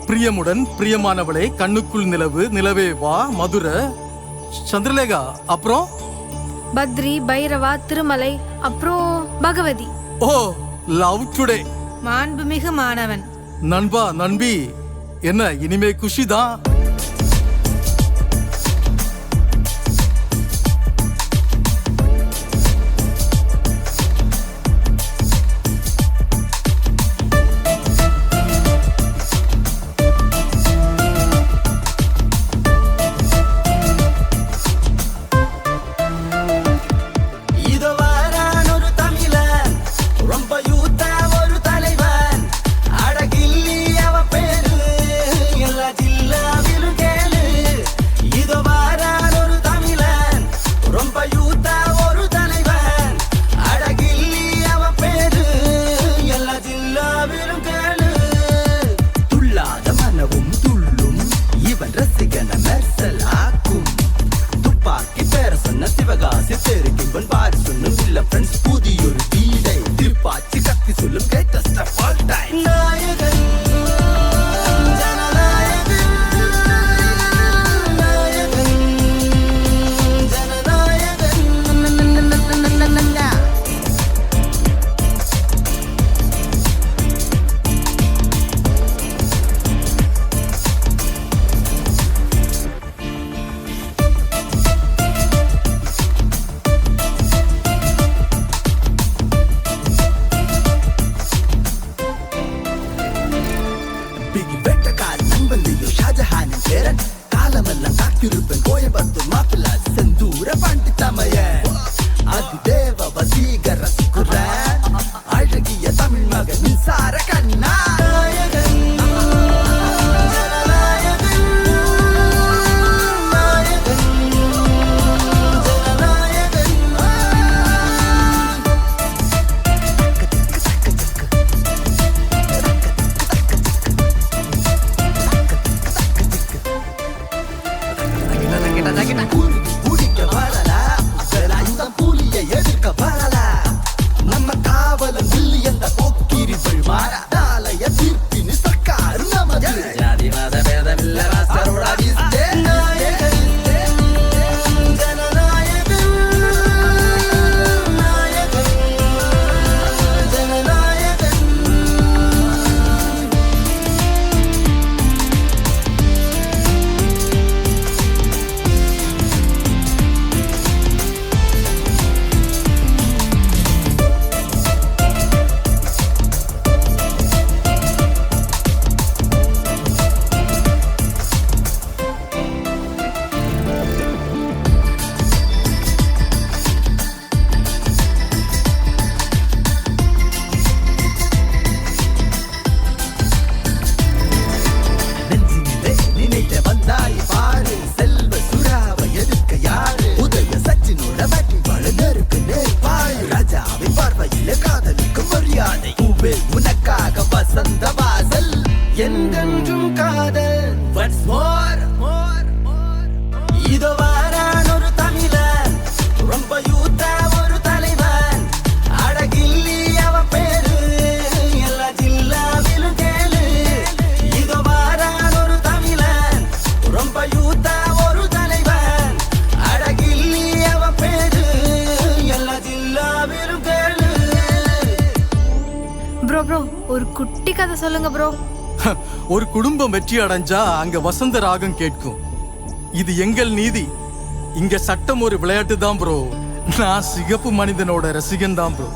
பிரியமுடன் பிரியமானவளே, கண்ணுக்குள் நிலவு, நிலவே வா, மதுரை, சந்திரலேகா, அப்புறம் பத்ரி, பைரவா, திருமலை, அப்புறம் பகவதி. ஓ, லவ் டுடே. மாண்புமிகு மாணவன். நண்பா, நண்பி, என்ன இனிமே குஷிதான். காலமெல்லாம் காத்திருப்பேன் கோயம்புத்தூர் மாப்பிள்ள செந்தூர பாண்டி தமைய அதிதேவ வசீகர சுக்குற அழகிய தமிழ் மகன் மின்சார கண்ணா உனக்காக வசந்த வாசல் எங்கென்றும் காதல் இதோ வாரான் ஒரு தமிழன் ரொம்ப யூத்தா ஒரு தலைவன் அடகில்லி அவன் பேரு எல்லா ஜில்லாவிலும் கேளு இதோ வாரான் ஒரு தமிழன் ரொம்ப யூத்தா ஒரு தலைவன் அடகில்லி அவன் பேரு எல்லா ஜில்லாவிலும் கேளு. ப்ரோ ஒரு குட்டி கதை சொல்லுங்க ப்ரோ. ஒரு குடும்பம் வெற்றி அடைஞ்சா அங்க வசந்த ராகம் கேட்கும். இது எங்கள் நீதி. இங்க சட்டம் ஒரு விளையாட்டு தான் ப்ரோ. நான் சிகப்பு மனிதனோட ரசிகன் தான் ப்ரோ.